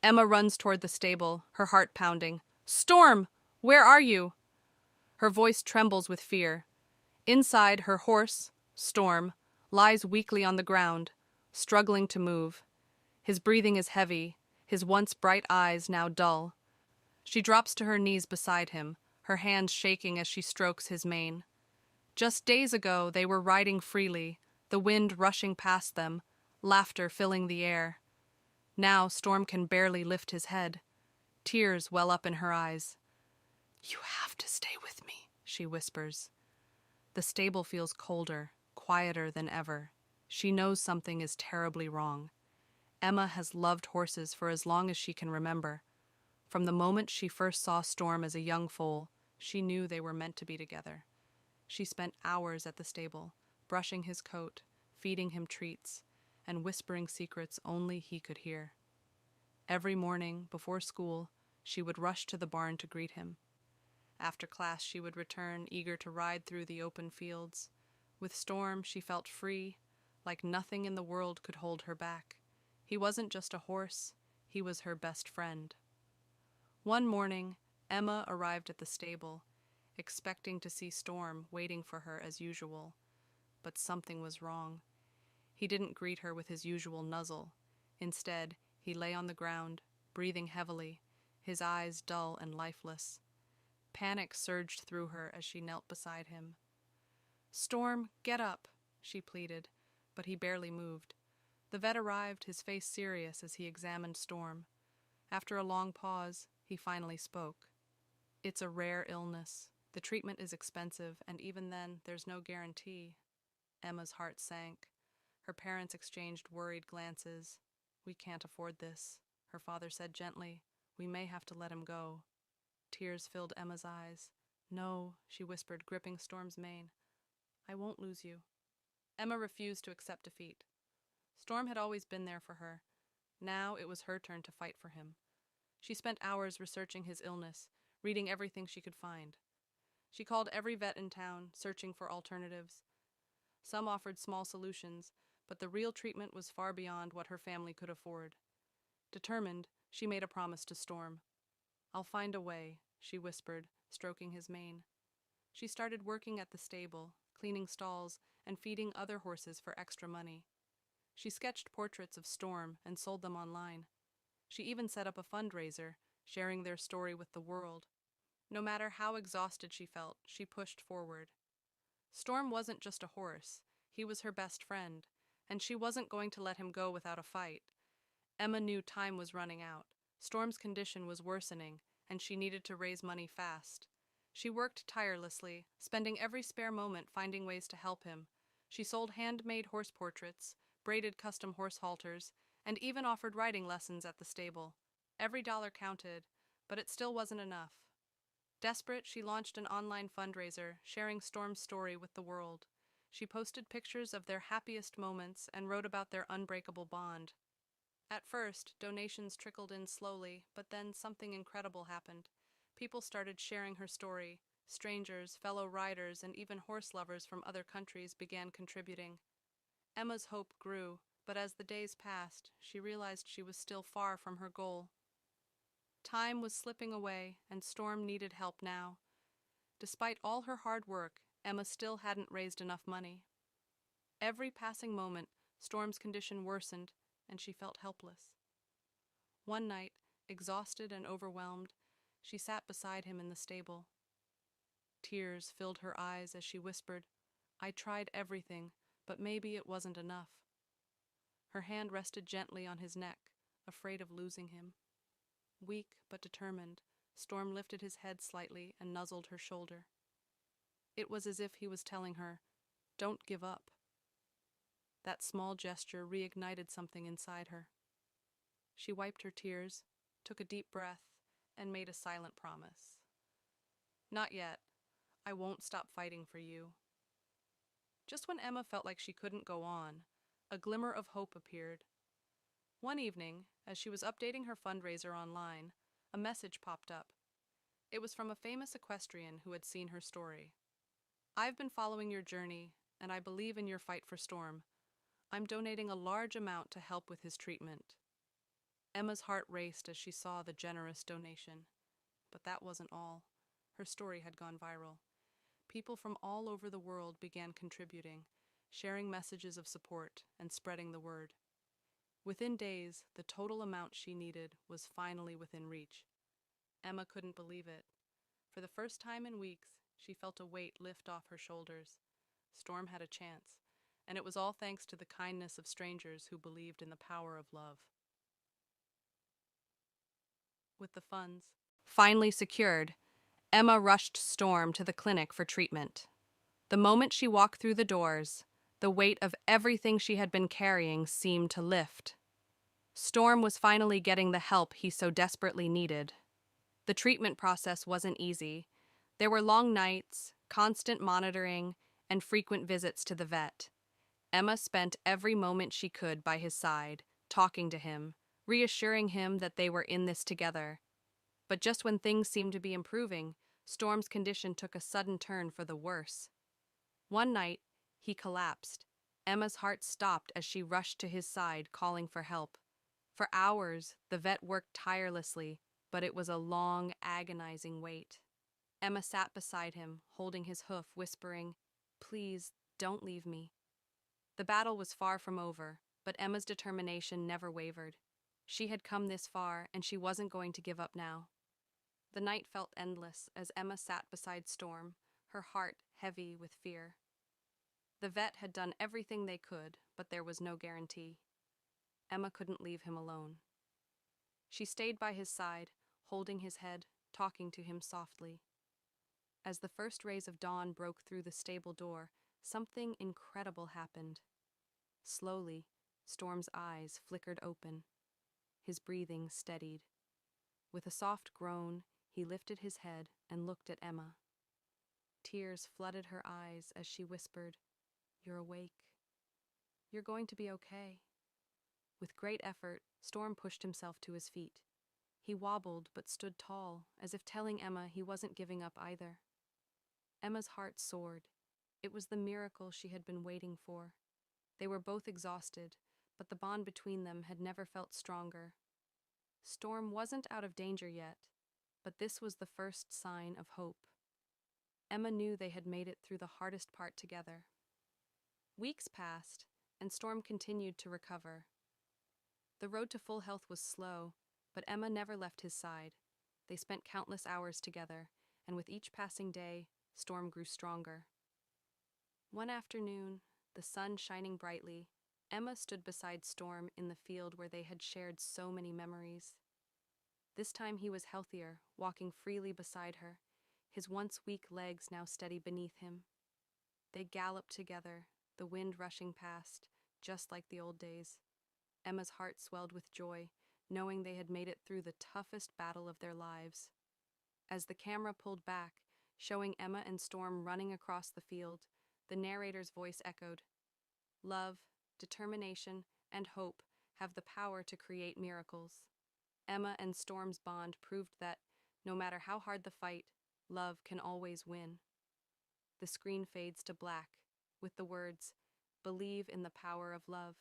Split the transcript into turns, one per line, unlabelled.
Emma runs toward the stable, her heart pounding. Storm! Where are you? Her voice trembles with fear. Inside, her horse, Storm, lies weakly on the ground, struggling to move. His breathing is heavy, his once bright eyes now dull. She drops to her knees beside him, her hands shaking as she strokes his mane. Just days ago, they were riding freely, the wind rushing past them, laughter filling the air. Now Storm can barely lift his head. Tears well up in her eyes. "You have to stay with me," she whispers. The stable feels colder, quieter than ever. She knows something is terribly wrong. Emma has loved horses for as long as she can remember. From the moment she first saw Storm as a young foal, she knew they were meant to be together. She spent hours at the stable, brushing his coat, feeding him treats, and whispering secrets only he could hear. Every morning, before school, she would rush to the barn to greet him. After class, she would return, eager to ride through the open fields. With Storm, she felt free, like nothing in the world could hold her back. He wasn't just a horse, he was her best friend. One morning, Emma arrived at the stable, expecting to see Storm waiting for her as usual. But something was wrong. He didn't greet her with his usual nuzzle. Instead, he lay on the ground, breathing heavily, his eyes dull and lifeless. Panic surged through her as she knelt beside him. "Storm, get up," she pleaded, but he barely moved. The vet arrived, his face serious as he examined Storm. After a long pause, he finally spoke. "It's a rare illness. The treatment is expensive, and even then, there's no guarantee." Emma's heart sank. Her parents exchanged worried glances. "We can't afford this," her father said gently. "We may have to let him go." Tears filled Emma's eyes. "No," she whispered, gripping Storm's mane. "I won't lose you." Emma refused to accept defeat. Storm had always been there for her. Now it was her turn to fight for him. She spent hours researching his illness, reading everything she could find. She called every vet in town, searching for alternatives. Some offered small solutions, but the real treatment was far beyond what her family could afford. Determined, she made a promise to Storm. "I'll find a way," she whispered, stroking his mane. She started working at the stable, cleaning stalls, and feeding other horses for extra money. She sketched portraits of Storm and sold them online. She even set up a fundraiser, sharing their story with the world. No matter how exhausted she felt, she pushed forward. Storm wasn't just a horse, he was her best friend, and she wasn't going to let him go without a fight. Emma knew time was running out. Storm's condition was worsening, and she needed to raise money fast. She worked tirelessly, spending every spare moment finding ways to help him. She sold handmade horse portraits, braided custom horse halters, and even offered riding lessons at the stable. Every dollar counted, but it still wasn't enough. Desperate, she launched an online fundraiser, sharing Storm's story with the world. She posted pictures of their happiest moments and wrote about their unbreakable bond. At first, donations trickled in slowly, but then something incredible happened. People started sharing her story. Strangers, fellow riders, and even horse lovers from other countries began contributing. Emma's hope grew, but as the days passed, she realized she was still far from her goal. Time was slipping away, and Storm needed help now. Despite all her hard work, Emma still hadn't raised enough money. Every passing moment, Storm's condition worsened, and she felt helpless. One night, exhausted and overwhelmed, she sat beside him in the stable. Tears filled her eyes as she whispered, "I tried everything, but maybe it wasn't enough." Her hand rested gently on his neck, afraid of losing him. Weak but determined, Storm lifted his head slightly and nuzzled her shoulder. It was as if he was telling her, "Don't give up." That small gesture reignited something inside her. She wiped her tears, took a deep breath, and made a silent promise. "Not yet. I won't stop fighting for you." Just when Emma felt like she couldn't go on, a glimmer of hope appeared. One evening, as she was updating her fundraiser online, a message popped up. It was from a famous equestrian who had seen her story. "I've been following your journey, and I believe in your fight for Storm. I'm donating a large amount to help with his treatment." Emma's heart raced as she saw the generous donation. But that wasn't all. Her story had gone viral. People from all over the world began contributing, sharing messages of support and spreading the word. Within days, the total amount she needed was finally within reach. Emma couldn't believe it. For the first time in weeks, she felt a weight lift off her shoulders. Storm had a chance, and it was all thanks to the kindness of strangers who believed in the power of love. With the funds finally secured, Emma rushed Storm to the clinic for treatment. The moment she walked through the doors, the weight of everything she had been carrying seemed to lift. Storm was finally getting the help he so desperately needed. The treatment process wasn't easy. There were long nights, constant monitoring, and frequent visits to the vet. Emma spent every moment she could by his side, talking to him, reassuring him that they were in this together. But just when things seemed to be improving, Storm's condition took a sudden turn for the worse. One night, he collapsed. Emma's heart stopped as she rushed to his side, calling for help. For hours, the vet worked tirelessly, but it was a long, agonizing wait. Emma sat beside him, holding his hoof, whispering, "Please, don't leave me." The battle was far from over, but Emma's determination never wavered. She had come this far, and she wasn't going to give up now. The night felt endless as Emma sat beside Storm, her heart heavy with fear. The vet had done everything they could, but there was no guarantee. Emma couldn't leave him alone. She stayed by his side, holding his head, talking to him softly. As the first rays of dawn broke through the stable door, something incredible happened. Slowly, Storm's eyes flickered open. His breathing steadied. With a soft groan, he lifted his head and looked at Emma. Tears flooded her eyes as she whispered, "You're awake. You're going to be okay." With great effort, Storm pushed himself to his feet. He wobbled but stood tall, as if telling Emma he wasn't giving up either. Emma's heart soared. It was the miracle she had been waiting for. They were both exhausted, but the bond between them had never felt stronger. Storm wasn't out of danger yet, but this was the first sign of hope. Emma knew they had made it through the hardest part together. Weeks passed, and Storm continued to recover. The road to full health was slow, but Emma never left his side. They spent countless hours together, and with each passing day, Storm grew stronger. One afternoon, the sun shining brightly, Emma stood beside Storm in the field where they had shared so many memories. This time he was healthier, walking freely beside her, his once weak legs now steady beneath him. They galloped together, the wind rushing past, just like the old days. Emma's heart swelled with joy, knowing they had made it through the toughest battle of their lives. As the camera pulled back, showing Emma and Storm running across the field, the narrator's voice echoed, "Love, determination, and hope have the power to create miracles." Emma and Storm's bond proved that, no matter how hard the fight, love can always win. The screen fades to black, with the words, "Believe in the power of love."